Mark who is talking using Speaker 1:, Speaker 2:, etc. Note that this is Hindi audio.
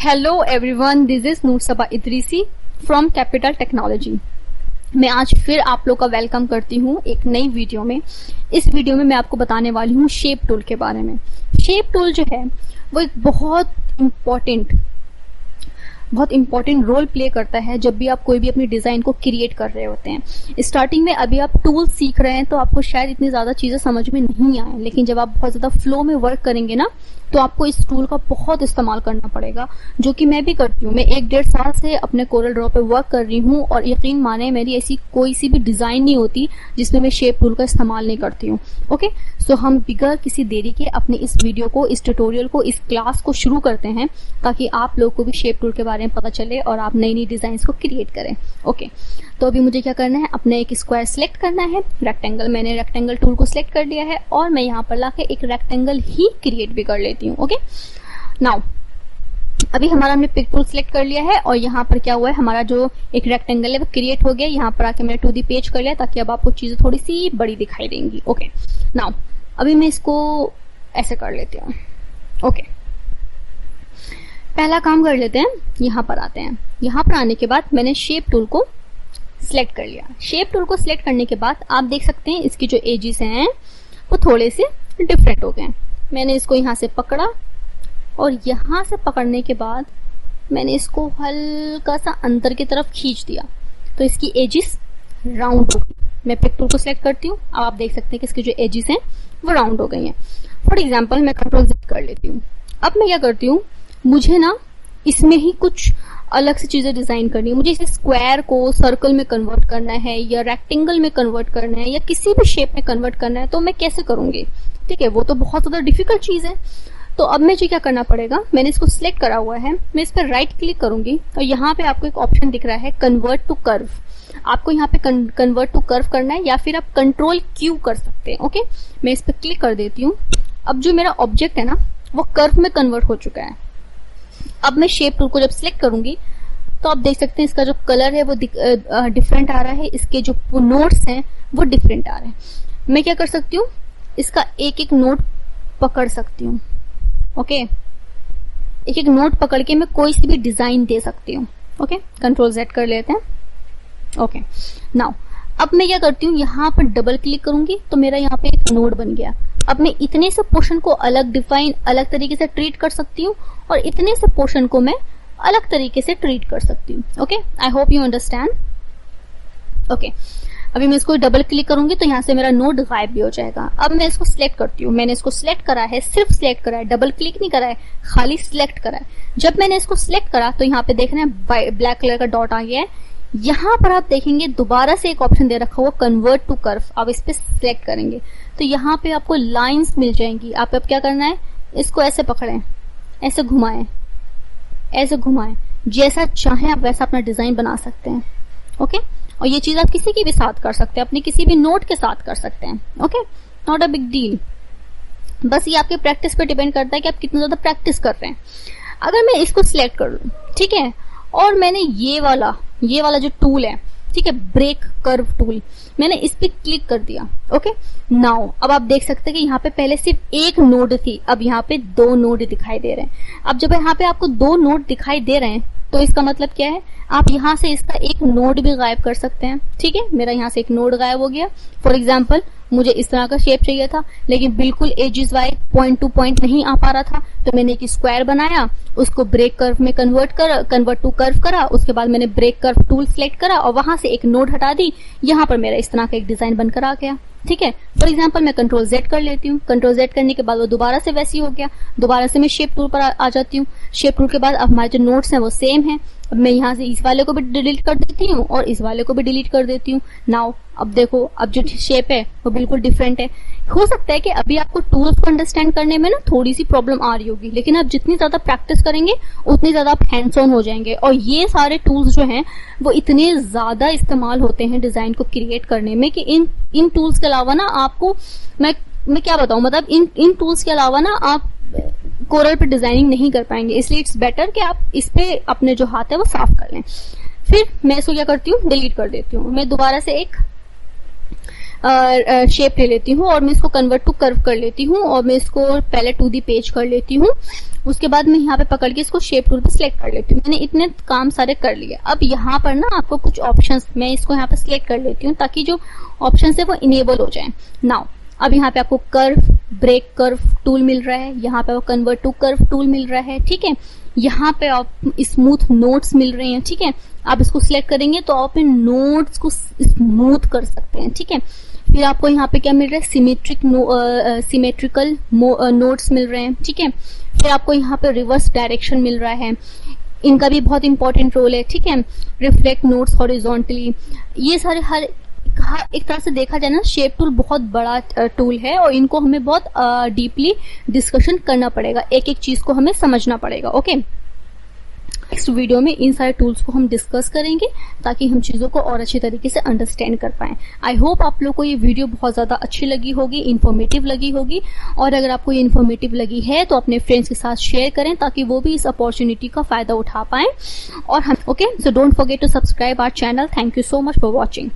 Speaker 1: Hello everyone, this is Noor Saba Idrisi from capital technology. मैं आज फिर आप लोग का वेलकम करती हूँ एक नई वीडियो में। इस वीडियो में मैं आपको बताने वाली हूँ शेप टूल के बारे में। शेप टूल जो है वो एक बहुत इंपॉर्टेंट रोल प्ले करता है जब भी आप कोई भी अपनी डिजाइन को क्रिएट कर रहे होते हैं। स्टार्टिंग में अभी आप टूल सीख रहे हैं तो आपको शायद इतनी ज्यादा चीजें समझ में नहीं आए, लेकिन जब आप बहुत ज्यादा फ्लो में वर्क करेंगे ना तो आपको इस टूल का बहुत इस्तेमाल करना पड़ेगा, जो कि मैं भी करती हूँ। मैं 1-1.5 साल से अपने कोरल ड्रॉ पे वर्क कर रही हूँ और यकीन माने मेरी ऐसी कोई सी भी डिजाइन नहीं होती जिसमें मैं शेप टूल का इस्तेमाल नहीं करती हूँ। ओके, सो हम बिगर किसी देरी के अपने इस वीडियो को, इस ट्यूटोरियल को, इस क्लास को शुरू करते हैं ताकि आप लोग को भी शेप टूल के बारे में पता चले और आप नई नई डिजाइन को क्रिएट करें। ओके, तो अभी मुझे क्या करना है, अपने एक स्क्वायर सिलेक्ट करना है, रेक्टेंगल। मैंने रेक्टेंगल टूल को सिलेक्ट कर लिया है और मैं यहाँ पर लाके एक रेक्टेंगल ही क्रिएट भी कर लेती हूँ। ओके, नाउ अभी हमारा हमने पिक टूल सिलेक्ट कर लिया है और यहाँ पर क्या हुआ है, हमारा जो एक रेक्टेंगल है वो क्रिएट हो गया। यहाँ पर आके मैंने 2D पेज कर लिया ताकि अब आपको चीजें थोड़ी सी बड़ी दिखाई देंगी। ओके, नाउ अभी मैं इसको ऐसे कर लेती हूँ। ओके, पहला काम कर लेते हैं, यहाँ पर आते हैं। यहाँ पर आने के बाद मैंने शेप टूल को सिलेक्ट कर लिया। शेप टूल को सिलेक्ट करने के बाद आप देख सकते हैं इसकी जो एजेस हैं वो थोड़े से डिफरेंट हो गए। मैंने इसको यहाँ से पकड़ा और यहाँ से पकड़ने के बाद मैंने इसको हल्का सा अंदर की तरफ खींच दिया तो इसकी एजेस राउंड हो गई। मैं पिक टूल को सिलेक्ट करती हूँ, अब आप देख सकते हैं कि इसकी जो एजेस हैं वो राउंड हो गई हैं। फॉर एग्जाम्पल मैं कंट्रोल Z कर लेती हूँ। अब मैं क्या करती हूँ, मुझे ना इसमें ही कुछ अलग से चीजें डिजाइन करनी है। मुझे इसे स्क्वायर को सर्कल में कन्वर्ट करना है या रेक्टेंगल में कन्वर्ट करना है या किसी भी शेप में कन्वर्ट करना है, तो मैं कैसे करूंगी? ठीक है, वो तो बहुत ज्यादा डिफिकल्ट चीज है। तो अब मुझे क्या करना पड़ेगा, मैंने इसको सिलेक्ट करा हुआ है, मैं इस पर राइट क्लिक करूंगी और यहाँ पे आपको एक ऑप्शन दिख रहा है कन्वर्ट टू कर्व। आपको यहाँ पे कन्वर्ट टू कर्व करना है या फिर आप कंट्रोल Q कर सकते हैं। ओके, मैं इस पर क्लिक कर देती हूँ। अब जो मेरा ऑब्जेक्ट है ना वो कर्व में कन्वर्ट हो चुका है। अब मैं शेप टूल को जब सिलेक्ट करूंगी तो आप देख सकते हैं इसका जो कलर है वो डिफरेंट आ रहा है, इसके जो नोड्स हैं वो डिफरेंट आ रहे हैं। मैं क्या कर सकती हूँ, इसका एक एक नोड पकड़ सकती हूँ। ओके, एक एक नोड पकड़ के मैं कोई सी भी डिजाइन दे सकती हूँ। ओके, कंट्रोल Z कर लेते हैं। ओके, नाउ अब मैं क्या करती हूँ, यहाँ पर डबल क्लिक करूंगी तो मेरा यहाँ पे एक नोड बन गया। अब मैं इतने से पोर्शन को अलग डिफाइन, अलग तरीके से ट्रीट कर सकती हूँ और इतने से पोर्शन को मैं अलग तरीके से ट्रीट कर सकती हूँ। Okay, I hope you understand. Okay, अभी मैं इसको डबल क्लिक करूंगी तो यहाँ से मेरा नोड गायब भी हो जाएगा। अब मैं इसको सिलेक्ट करती हूँ। मैंने इसको सिलेक्ट करा है, सिर्फ सिलेक्ट करा है, डबल क्लिक नहीं करा है, खाली सिलेक्ट करा है। जब मैंने इसको सिलेक्ट करा तो यहाँ पे देख रहे हैं ब्लैक कलर का डॉट आ गया है। यहाँ पर आप देखेंगे दोबारा से एक ऑप्शन दे रखा हुआ कन्वर्ट टू कर्व। आप इस पे सिलेक्ट करेंगे तो यहाँ पे आपको लाइंस मिल जाएंगी। आप अब क्या करना है, इसको ऐसे पकड़ें, ऐसे घुमाएं, ऐसे घुमाएं, जैसा चाहे आप वैसा अपना डिजाइन बना सकते हैं। ओके, और ये चीज आप किसी के भी साथ कर सकते हैं, अपने किसी भी नोट के साथ कर सकते हैं। Okay, not a big deal. बस ये आपके प्रैक्टिस पे डिपेंड करता है कि आप कितना ज्यादा प्रैक्टिस कर रहे हैं। अगर मैं इसको सिलेक्ट कर लूं, ठीक है, और मैंने ये वाला जो टूल है, ठीक है, ब्रेक कर्व टूल, मैंने इस पे क्लिक कर दिया। ओके, नाउ अब आप देख सकते हैं कि यहाँ पे पहले सिर्फ एक नोड थी, अब यहाँ पे 2 नोड दिखाई दे रहे हैं। अब जब यहाँ पे आपको 2 नोड दिखाई दे रहे हैं तो इसका मतलब क्या है, आप यहाँ से इसका एक नोड भी गायब कर सकते हैं। ठीक है, मेरा यहाँ से एक नोड गायब हो गया। फॉर एग्जाम्पल मुझे इस तरह का शेप चाहिए था लेकिन बिल्कुल ages wise point to point नहीं आ पा रहा था, तो मैंने एक स्क्वायर बनाया, उसको ब्रेक कर्व में कन्वर्ट टू कर्व करा। उसके बाद मैंने ब्रेक कर्व टूल सिलेक्ट करा और वहां से एक नोड हटा दी। यहाँ पर मेरा इस तरह का एक डिजाइन बनकर आ गया। ठीक है, फॉर एग्जाम्पल मैं कंट्रोल Z कर लेती हूँ। कंट्रोल Z करने के बाद वो दोबारा से वैसी हो गया। दोबारा से मैं शेप टूल पर आ जाती हूँ। शेप टूल के बाद अब हमारे जो नोट्स हैं वो सेम है। अब मैं यहाँ से इस वाले को भी डिलीट कर देती हूँ और इस वाले को भी डिलीट कर देती हूँ। नाउ अब देखो, अब जो शेप है वो बिल्कुल डिफरेंट है। हो सकता है कि अभी आपको टूल्स को अंडरस्टैंड करने में ना थोड़ी सी प्रॉब्लम आ रही होगी, लेकिन आप जितनी ज्यादा प्रैक्टिस करेंगे उतनी ज्यादा आप हैंड्स ऑन हो जाएंगे। और ये सारे टूल्स जो हैं वो इतने ज्यादा इस्तेमाल होते हैं डिजाइन को क्रिएट करने में कि इन टूल्स के अलावा ना आपको मैं क्या बताऊं, मतलब इन टूल्स के अलावा ना आप कोरल पे डिजाइनिंग नहीं कर पाएंगे। इसलिए इट्स बेटर कि आप इस पे अपने जो हाथ है वो साफ कर लें। फिर मैं इसको क्या करती हूँ, डिलीट कर देती हूँ। मैं दोबारा से एक शेप ले लेती हूँ और मैं इसको कन्वर्ट टू कर्व कर लेती हूँ और मैं इसको पहले 2D पेज कर लेती हूँ। उसके बाद मैं यहाँ पे पकड़ के इसको शेप टूल पे सिलेक्ट कर लेती हूँ। मैंने इतने काम सारे कर लिए। अब यहाँ पर ना आपको कुछ ऑप्शंस, मैं इसको यहाँ पे सिलेक्ट कर लेती हूँ ताकि जो ऑप्शंस है वो इनेबल हो जाए। नाउ अब यहाँ पे आपको कर्व, ब्रेक कर्व टूल मिल रहा है, यहाँ पे आपको कन्वर्ट टू कर्व टूल मिल रहा है, ठीक है। यहाँ पे आप स्मूथ नोट्स मिल रहे हैं, ठीक है। आप इसको सिलेक्ट करेंगे तो आप इन नोट्स को स्मूथ कर सकते हैं, ठीक है। फिर आपको यहाँ पे क्या मिल रहा है, सिमेट्रिकल नोट्स मिल रहे हैं, ठीक है। फिर आपको यहाँ पे रिवर्स डायरेक्शन मिल रहा है, इनका भी बहुत इंपॉर्टेंट रोल है, ठीक है। रिफ्लेक्ट नोट्स हॉरिजॉन्टली, ये सारे हर एक तरह से देखा जाए ना, शेप टूल बहुत बड़ा टूल है और इनको हमें बहुत डीपली डिस्कशन करना पड़ेगा, एक एक चीज को हमें समझना पड़ेगा। ओके, नेक्स्ट वीडियो में इन सारे टूल्स को हम डिस्कस करेंगे ताकि हम चीजों को और अच्छी तरीके से अंडरस्टैंड कर पाएं। आई होप आप लोग को ये वीडियो बहुत ज्यादा अच्छी लगी होगी, इन्फॉर्मेटिव लगी होगी, और अगर आपको ये इन्फॉर्मेटिव लगी है तो अपने फ्रेंड्स के साथ शेयर करें ताकि वो भी इस अपॉर्चुनिटी का फायदा उठा पाएं। और हम okay, so don't forget to subscribe our channel. Thank you so much for watching.